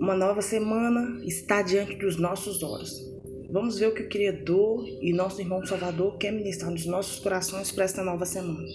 Uma nova semana está diante dos nossos olhos. Vamos ver o que o Criador e nosso irmão Salvador quer ministrar nos nossos corações para esta nova semana.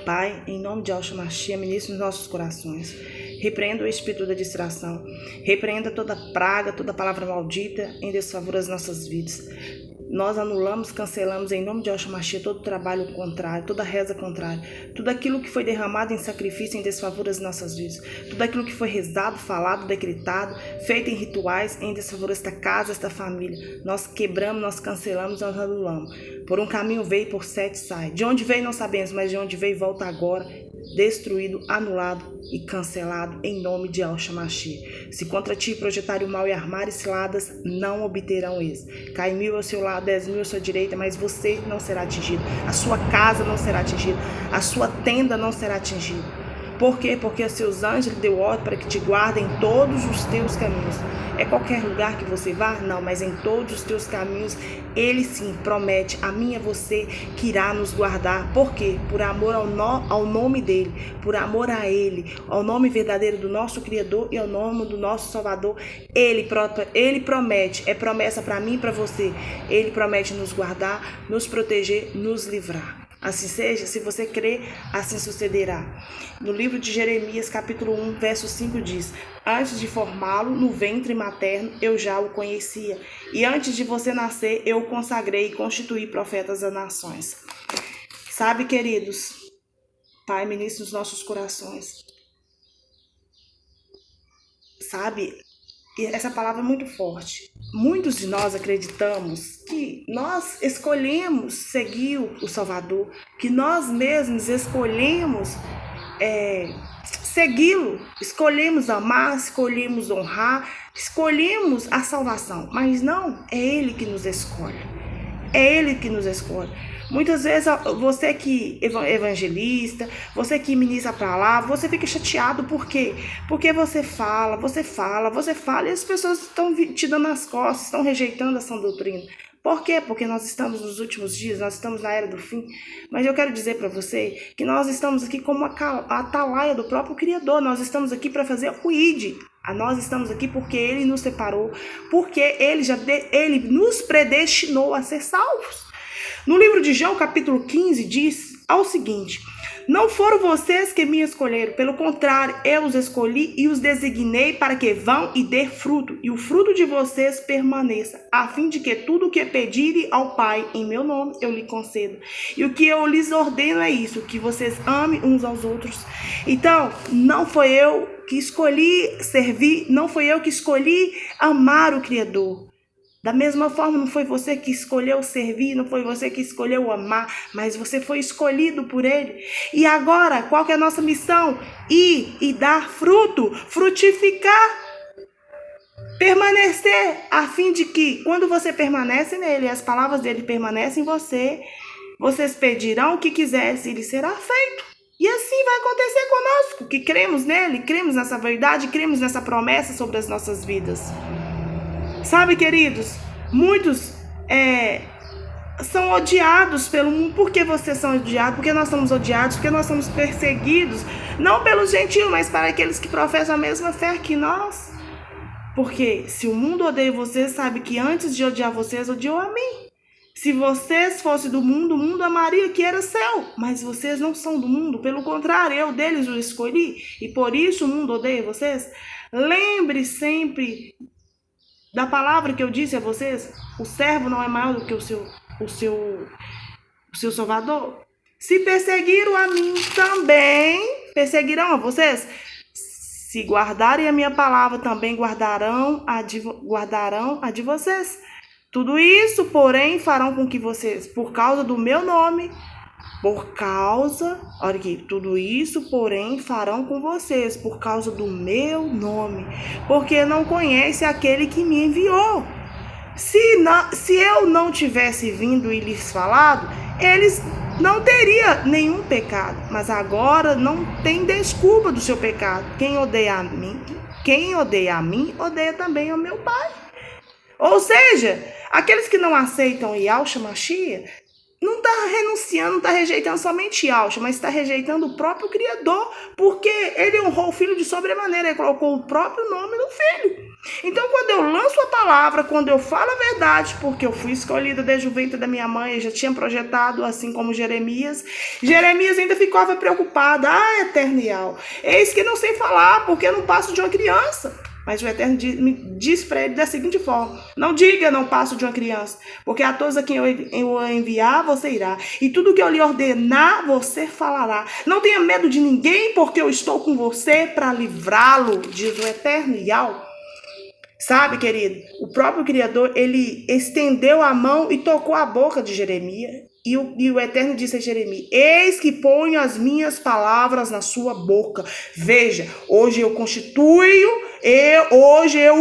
Pai, em nome de Yahshua Mashiach, ministre nos nossos corações. Repreenda o espírito da distração. Repreenda toda praga, toda palavra maldita em desfavor das nossas vidas. Nós anulamos, cancelamos em nome de Yahshua Mashiach todo trabalho contrário, toda reza contrária, tudo aquilo que foi derramado em sacrifício em desfavor das nossas vidas, tudo aquilo que foi rezado, falado, decretado, feito em rituais em desfavor desta casa, desta família. Nós quebramos, nós cancelamos, nós anulamos. Por um caminho veio, por 7 sai. De onde veio não sabemos, mas de onde veio volta agora, destruído, anulado e cancelado em nome de Yahshua Mashiach. Se contra ti projetarem o mal e armarem ciladas, não obterão êxito. Cai 1000 ao seu lado, 10.000 à sua direita, mas você não será atingido. A sua casa não será atingida. A sua tenda não será atingida. Por quê? Porque os seus anjos lhe deu ordem para que te guardem em todos os teus caminhos. É qualquer lugar que você vá? Não, mas em todos os teus caminhos, Ele sim promete a mim e a você que irá nos guardar. Por quê? Por amor ao nome dEle, por amor a Ele, ao nome verdadeiro do nosso Criador e ao nome do nosso Salvador. Ele promete, é promessa para mim e para você. Ele promete nos guardar, nos proteger, nos livrar. Assim seja, se você crer, assim sucederá. No livro de Jeremias, capítulo 1, verso 5 diz: antes de formá-lo no ventre materno, eu já o conhecia. E antes de você nascer, eu o consagrei e constituí profetas das nações. Sabe, queridos, Pai, ministra os nossos corações. Sabe, essa palavra é muito forte. Muitos de nós acreditamos que nós escolhemos seguir o Salvador, que nós mesmos escolhemos segui-lo, escolhemos amar, escolhemos honrar, escolhemos a salvação, mas não, é Ele que nos escolhe. É Ele que nos escolhe. Muitas vezes você que é evangelista, você que ministra para lá, você fica chateado por quê? Porque você fala e as pessoas estão te dando as costas, estão rejeitando essa doutrina. Por quê? Porque nós estamos nos últimos dias, nós estamos na era do fim. Mas eu quero dizer para você que nós estamos aqui como a atalaia do próprio Criador. Nós estamos aqui para fazer o ID. Nós estamos aqui porque Ele nos separou, porque Ele nos predestinou a ser salvos. No livro de João, capítulo 15, diz ao seguinte: não foram vocês que me escolheram, pelo contrário, eu os escolhi e os designei para que vão e dê fruto, e o fruto de vocês permaneça, a fim de que tudo o que pedirem ao Pai em meu nome, eu lhe concedo. E o que eu lhes ordeno é isso, que vocês amem uns aos outros. Então, não foi eu que escolhi servir, não foi eu que escolhi amar o Criador. Da mesma forma, não foi você que escolheu servir, não foi você que escolheu amar, mas você foi escolhido por Ele. E agora, qual que é a nossa missão? Ir e dar fruto, frutificar, permanecer, a fim de que, quando você permanece nele, as palavras dele permanecem em você, vocês pedirão o que quiserem e lhe será feito. E assim vai acontecer conosco, que cremos nele, cremos nessa verdade, cremos nessa promessa sobre as nossas vidas. Sabe, queridos, muitos são odiados pelo mundo. Por que vocês são odiados? Porque nós somos odiados, porque nós somos perseguidos, não pelos gentios, mas para aqueles que professam a mesma fé que nós. Porque se o mundo odeia vocês, sabe que antes de odiar vocês, odiou a mim. Se vocês fossem do mundo, o mundo amaria que era seu. Mas vocês não são do mundo, pelo contrário, eu deles o escolhi. E por isso o mundo odeia vocês. Lembre sempre da palavra que eu disse a vocês: o servo não é maior do que o seu Salvador. Se perseguiram a mim, também perseguirão a vocês. Se guardarem a minha palavra, também guardarão a de vocês. Tudo isso, porém, farão com que vocês, por causa do meu nome, olha aqui, tudo isso, porém, farão com vocês, por causa do meu nome, porque não conhece aquele que me enviou. Se eu não tivesse vindo e lhes falado, eles não teriam nenhum pecado, mas agora não tem desculpa do seu pecado. Quem odeia a mim, odeia também ao meu Pai. Ou seja, aqueles que não aceitam Yahshua Mashiach não está renunciando, não está rejeitando somente Yahshua, mas está rejeitando o próprio Criador, porque ele honrou o Filho de sobremaneira, ele colocou o próprio nome no Filho. Então, quando eu lanço a palavra, quando eu falo a verdade, porque eu fui escolhida desde o ventre da minha mãe, eu já tinha projetado, assim como Jeremias ainda ficava preocupado. Eternial, eis que não sei falar, porque eu não passo de uma criança. Mas o Eterno me diz para ele da seguinte forma: não diga, não passo de uma criança, porque a todos a quem eu enviar, você irá. E tudo que eu lhe ordenar, você falará. Não tenha medo de ninguém, porque eu estou com você para livrá-lo, diz o Eterno Yahweh. Sabe, querido, o próprio Criador, ele estendeu a mão e tocou a boca de Jeremias. E o Eterno disse a Jeremias: eis que ponho as minhas palavras na sua boca. Veja, hoje eu o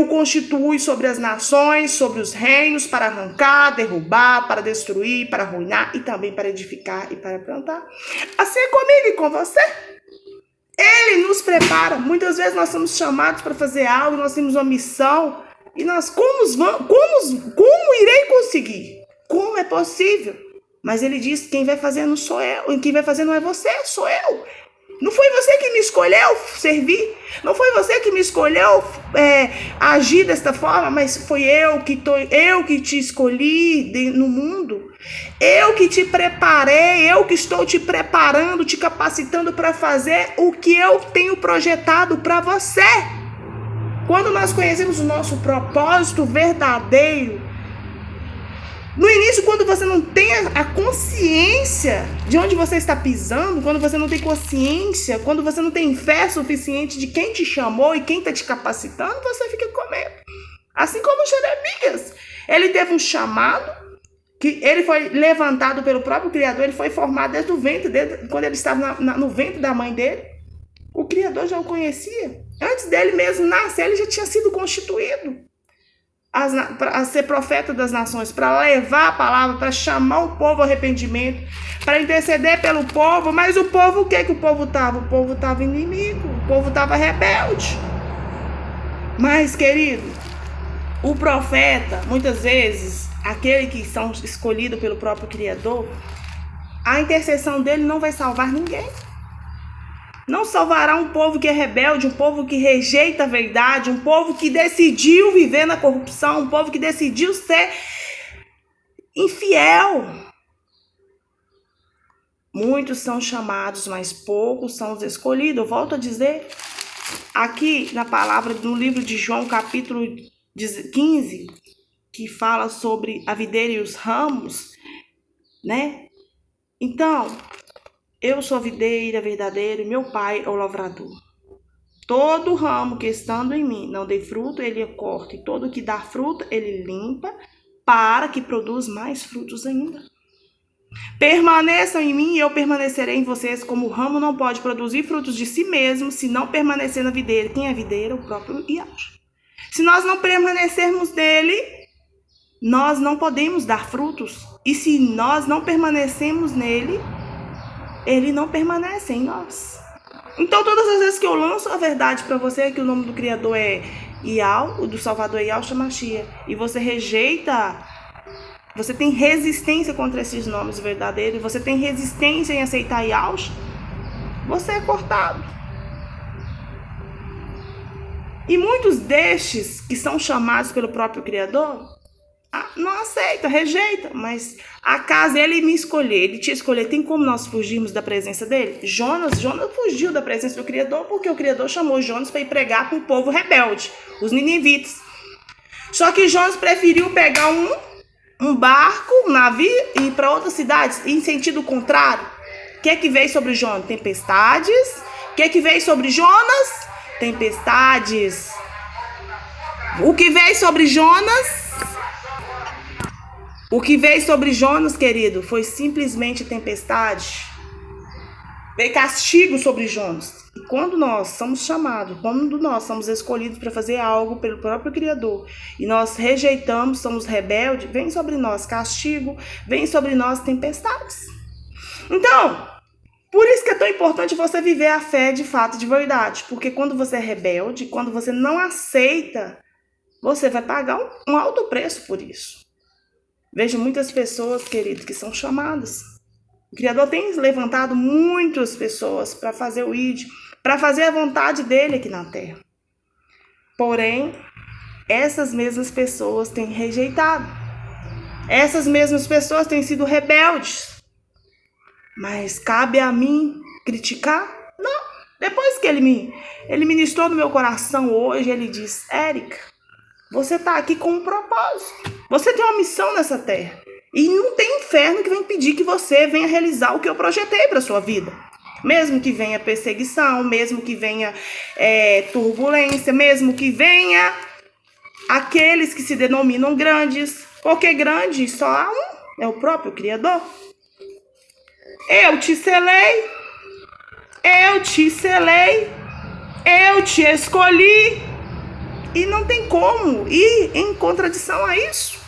constituo sobre as nações, sobre os reinos, para arrancar, derrubar, para destruir, para arruinar e também para edificar e para plantar. Assim é comigo e com você. Ele nos prepara. Muitas vezes nós somos chamados para fazer algo, nós temos uma missão. E nós, como irei conseguir? Como é possível? Mas ele diz: quem vai fazer não sou eu. Quem vai fazer não é você, sou eu. Não foi você que me escolheu servir. Não foi você que me escolheu agir desta forma, mas foi eu que te escolhi no mundo. Eu que te preparei, eu que estou te preparando, te capacitando para fazer o que eu tenho projetado para você. Quando nós conhecemos o nosso propósito verdadeiro, no início, quando você não tem a consciência de onde você está pisando, quando você não tem consciência, quando você não tem fé suficiente de quem te chamou e quem está te capacitando, você fica com medo. Assim como Jeremias, ele teve um chamado, que ele foi levantado pelo próprio Criador, ele foi formado desde o ventre dele, quando ele estava no ventre da mãe dele. O Criador já o conhecia. Antes dele mesmo nascer, ele já tinha sido constituído a ser profeta das nações, para levar a palavra, para chamar o povo ao arrependimento, para interceder pelo povo. Mas o povo, o que o povo estava? O povo estava inimigo, o povo estava rebelde. Mas, querido, o profeta, muitas vezes, aquele que são escolhidos pelo próprio Criador, a intercessão dele não vai salvar ninguém. Não salvará um povo que é rebelde, um povo que rejeita a verdade, um povo que decidiu viver na corrupção, um povo que decidiu ser infiel. Muitos são chamados, mas poucos são os escolhidos. Eu volto a dizer, aqui na palavra, no livro de João, capítulo 15, que fala sobre a videira e os ramos, né? Então, eu sou a videira verdadeira e meu pai é o lavrador. Todo ramo que estando em mim não dê fruto, ele corta. E todo que dá fruto, ele limpa, para que produza mais frutos ainda. Permaneçam em mim e eu permanecerei em vocês. Como o ramo não pode produzir frutos de si mesmo, se não permanecer na videira. Quem é a videira? O próprio Yahshua. Se nós não permanecermos nele, nós não podemos dar frutos. E se nós não permanecemos nele, ele não permanece em nós. Então, todas as vezes que eu lanço a verdade para você, que o nome do Criador é Yahweh, o do Salvador é Yahshua Mashiach, e você rejeita, você tem resistência contra esses nomes verdadeiros, você tem resistência em aceitar Yahshua, você é cortado. E muitos destes que são chamados pelo próprio Criador não aceita, rejeita, mas acaso ele me escolher, ele te escolher, tem como nós fugirmos da presença dele? Jonas fugiu da presença do Criador porque o Criador chamou Jonas para ir pregar para um povo rebelde, os ninivitas. Só que Jonas preferiu pegar um barco, um navio e ir para outras cidades, em sentido contrário. O que veio sobre Jonas? Tempestades. O que veio sobre Jonas? Tempestades. O que veio sobre Jonas? O que veio sobre Jonas, querido, foi simplesmente tempestade. Veio castigo sobre Jonas. E quando nós somos chamados, quando nós somos escolhidos para fazer algo pelo próprio Criador, e nós rejeitamos, somos rebeldes, vem sobre nós castigo, vem sobre nós tempestades. Então, por isso que é tão importante você viver a fé de fato, de verdade. Porque quando você é rebelde, quando você não aceita, você vai pagar um alto preço por isso. Vejo muitas pessoas, querido, que são chamadas. O Criador tem levantado muitas pessoas para fazer o ID, para fazer a vontade dele aqui na terra. Porém, essas mesmas pessoas têm rejeitado. Essas mesmas pessoas têm sido rebeldes. Mas cabe a mim criticar? Não. Depois que ele ministrou no meu coração hoje, ele diz: Érica, você está aqui com um propósito. Você tem uma missão nessa terra. E não tem inferno que venha impedir que você venha realizar o que eu projetei para a sua vida. Mesmo que venha perseguição, mesmo que venha turbulência, mesmo que venha aqueles que se denominam grandes. Porque grande só há um, é o próprio Criador. Eu te selei, eu te escolhi. E não tem como ir em contradição a isso.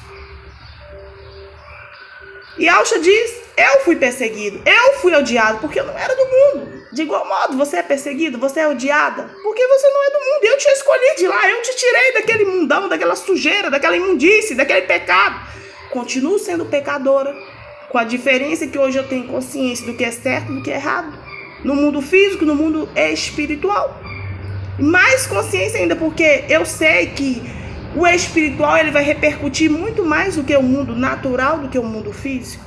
E Alcha diz: eu fui perseguido, eu fui odiado, porque eu não era do mundo. De igual modo, você é perseguido, você é odiada, porque você não é do mundo. Eu te escolhi de lá, eu te tirei daquele mundão, daquela sujeira, daquela imundície, daquele pecado. Continuo sendo pecadora, com a diferença que hoje eu tenho consciência do que é certo e do que é errado. No mundo físico, no mundo espiritual. Mais consciência ainda, porque eu sei que o espiritual ele vai repercutir muito mais do que o mundo natural, do que o mundo físico.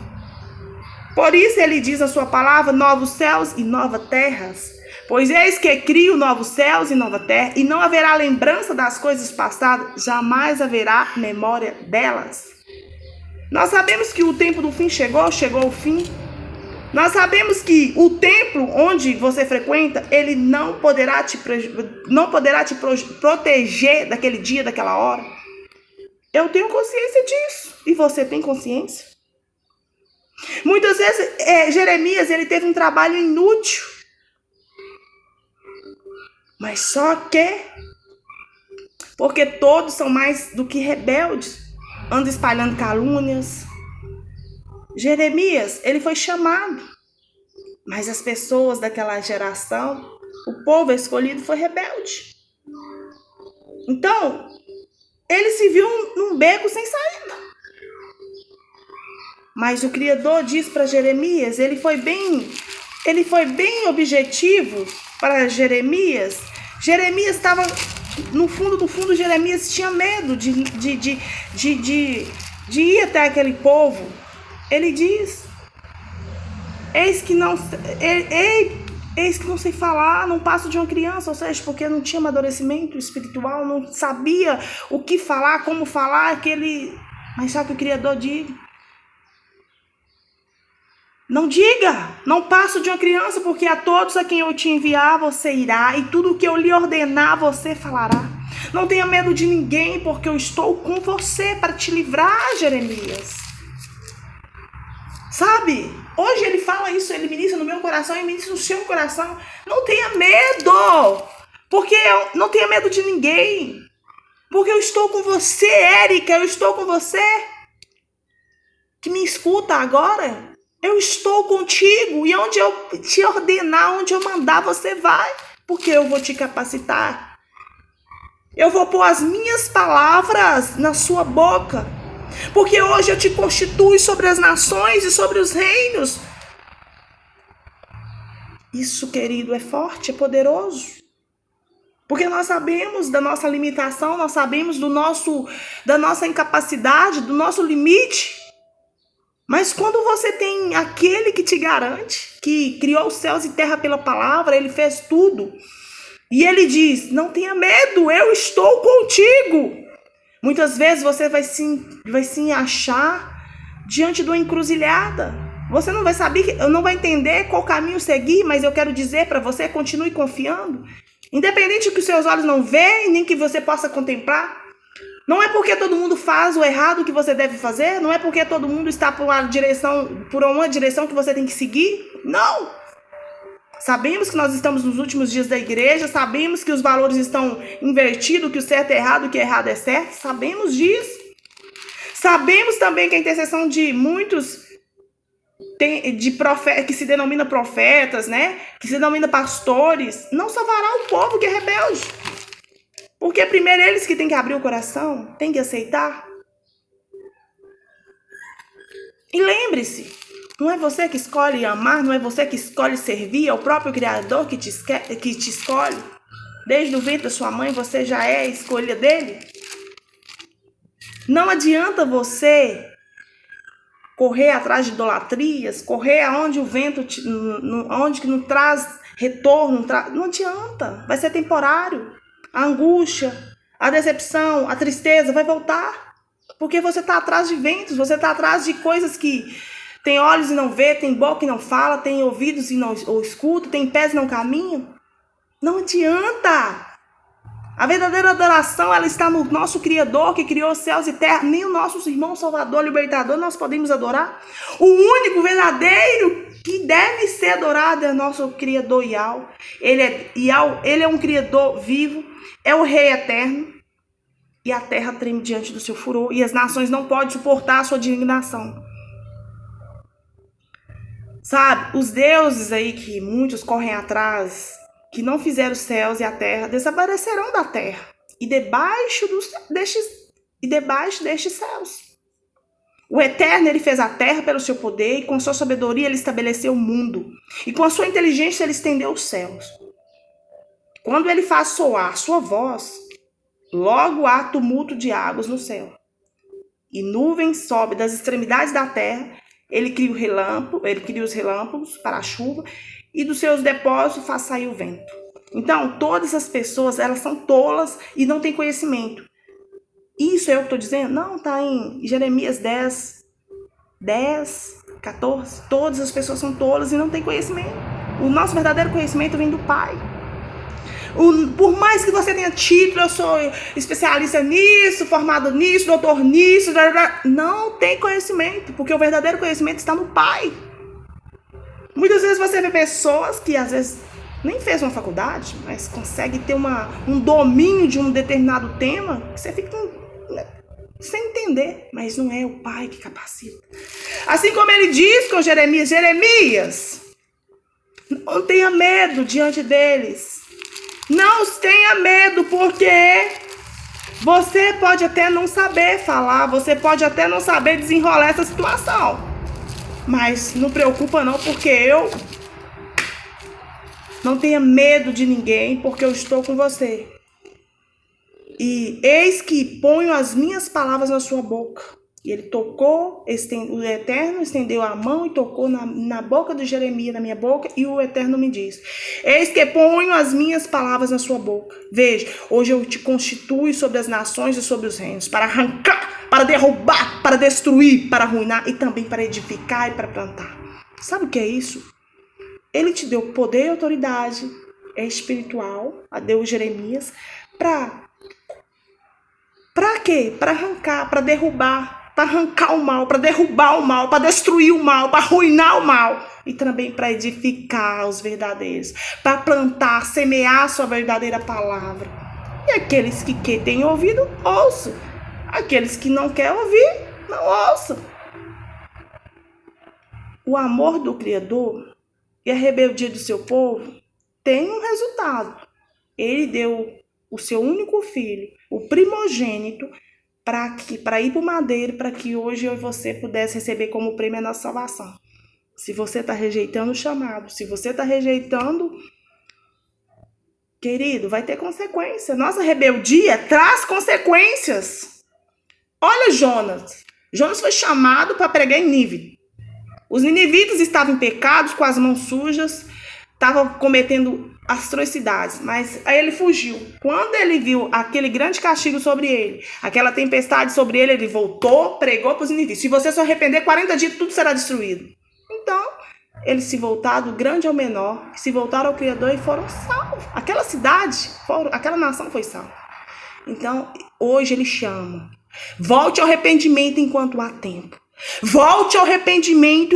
Por isso ele diz na sua palavra: novos céus e novas terras. Pois eis que crio novos céus e nova terra, e não haverá lembrança das coisas passadas, jamais haverá memória delas. Nós sabemos que o tempo do fim chegou o fim. Nós sabemos que o templo onde você frequenta, ele não poderá te proteger daquele dia, daquela hora. Eu tenho consciência disso. E você tem consciência? Muitas vezes, Jeremias, ele teve um trabalho inútil. Mas só que, porque todos são mais do que rebeldes, andam espalhando calúnias. Jeremias, ele foi chamado, mas as pessoas daquela geração, o povo escolhido foi rebelde. Então, ele se viu num beco sem saída. Mas o Criador diz para Jeremias, ele foi bem objetivo para Jeremias. Jeremias estava, no fundo, Jeremias tinha medo de ir até aquele povo. Ele diz: eis que não sei falar, não passo de uma criança, ou seja, porque não tinha amadurecimento espiritual, não sabia o que falar, como falar, mas só que o Criador diz: não diga, não passo de uma criança, porque a todos a quem eu te enviar você irá, e tudo o que eu lhe ordenar você falará. Não tenha medo de ninguém, porque eu estou com você para te livrar, Jeremias. Sabe? Hoje ele fala isso, ele ministra no meu coração e ministra no seu coração. Não tenha medo, porque eu não tenha medo de ninguém, porque eu estou com você, Érica, eu estou com você, que me escuta agora. Eu estou contigo, e onde eu te ordenar, onde eu mandar, você vai, porque eu vou te capacitar. Eu vou pôr as minhas palavras na sua boca. Porque hoje eu te constituo sobre as nações e sobre os reinos. Isso, querido, é forte, é poderoso. Porque nós sabemos da nossa limitação, nós sabemos da nossa incapacidade, do nosso limite. Mas quando você tem aquele que te garante, que criou os céus e terra pela palavra, ele fez tudo. E ele diz: não tenha medo, eu estou contigo. Muitas vezes você vai se achar diante de uma encruzilhada. Você não vai saber, não vai entender qual caminho seguir, mas eu quero dizer para você: continue confiando. Independente do que os seus olhos não veem, nem que você possa contemplar. Não é porque todo mundo faz o errado que você deve fazer, não é porque todo mundo está por uma direção que você tem que seguir. Não! Sabemos que nós estamos nos últimos dias da igreja, sabemos que os valores estão invertidos, que o certo é errado, o que é errado é certo, sabemos disso. Sabemos também que a intercessão de muitos que se denomina profetas, né? Que se denomina pastores, não salvará o povo que é rebelde. Porque primeiro eles que têm que abrir o coração, têm que aceitar. E lembre-se, não é você que escolhe amar, não é você que escolhe servir, é o próprio Criador que te escolhe. Desde o ventre da sua mãe você já é a escolha dele. Não adianta você correr atrás de idolatrias, correr aonde o vento, onde que não traz retorno, não adianta, vai ser temporário. A angústia, a decepção, a tristeza vai voltar, porque você está atrás de ventos, você está atrás de coisas que tem olhos e não vê, tem boca e não fala, tem ouvidos e não escuta, tem pés e não caminha. Não adianta. A verdadeira adoração, ela está no nosso Criador, que criou os céus e terra. Nem o nosso irmão Salvador, Libertador, nós podemos adorar. O único verdadeiro que deve ser adorado é o nosso Criador Yahweh. Ele é um Criador vivo, é o Rei eterno. E a terra treme diante do seu furor, e as nações não podem suportar a sua indignação. Sabe, os deuses aí que muitos correm atrás, que não fizeram os céus e a terra, desaparecerão da terra e debaixo destes céus. O Eterno, ele fez a terra pelo seu poder, e com sua sabedoria ele estabeleceu o mundo, e com a sua inteligência ele estendeu os céus. Quando ele faz soar sua voz, logo há tumulto de águas no céu, e nuvens sobe das extremidades da terra. Ele cria os relâmpagos para a chuva, e dos seus depósitos faz sair o vento. Então, todas as pessoas, elas são tolas e não têm conhecimento. Isso é eu que estou dizendo? Não, está em Jeremias 10, 14. Todas as pessoas são tolas e não têm conhecimento. O nosso verdadeiro conhecimento vem do Pai. Por mais que você tenha título, eu sou especialista nisso, formado nisso, doutor nisso, não tem conhecimento, porque o verdadeiro conhecimento está no Pai. Muitas vezes você vê pessoas que às vezes nem fez uma faculdade, mas consegue ter um domínio de um determinado tema, que você fica sem entender, mas não é o Pai que capacita. Assim como ele diz com Jeremias, não tenha medo diante deles. Não tenha medo, porque você pode até não saber falar, você pode até não saber desenrolar essa situação. Mas não preocupa não, porque eu não tenha medo de ninguém, porque eu estou com você. E eis que ponho as minhas palavras na sua boca. E ele tocou, o Eterno estendeu a mão e tocou na boca de Jeremias, na minha boca, e o Eterno me diz: eis que ponho as minhas palavras na sua boca. Veja, hoje eu te constituo sobre as nações e sobre os reinos, para arrancar, para derrubar, para destruir, para arruinar, e também para edificar e para plantar. Sabe o que é isso? Ele te deu poder e autoridade, é espiritual, a Deus Jeremias, para quê? Para arrancar, para derrubar, para arrancar o mal, para derrubar o mal, para destruir o mal, para arruinar o mal. E também para edificar os verdadeiros, para plantar, semear a sua verdadeira palavra. E aqueles que têm ouvido, ouçam. Aqueles que não querem ouvir, não ouçam. O amor do Criador e a rebeldia do seu povo tem um resultado. Ele deu o seu único filho, o primogênito, para ir para o madeiro, para que hoje eu e você pudesse receber como prêmio a nossa salvação. Se você está rejeitando o chamado, se você está rejeitando, querido, vai ter consequência. Nossa rebeldia traz consequências. Olha Jonas. Jonas foi chamado para pregar em Nínive. Os ninivitas estavam em pecados, com as mãos sujas, estavam cometendo atrocidades, mas aí ele fugiu. Quando ele viu aquele grande castigo sobre ele, aquela tempestade sobre ele, ele voltou, pregou para os ninivitas: se você se arrepender, 40 dias tudo será destruído. Então, eles se voltaram do grande ao menor, se voltaram ao Criador e foram salvos. Aquela cidade, aquela nação foi salva. Então, hoje ele chama: volte ao arrependimento enquanto há tempo. Volte ao arrependimento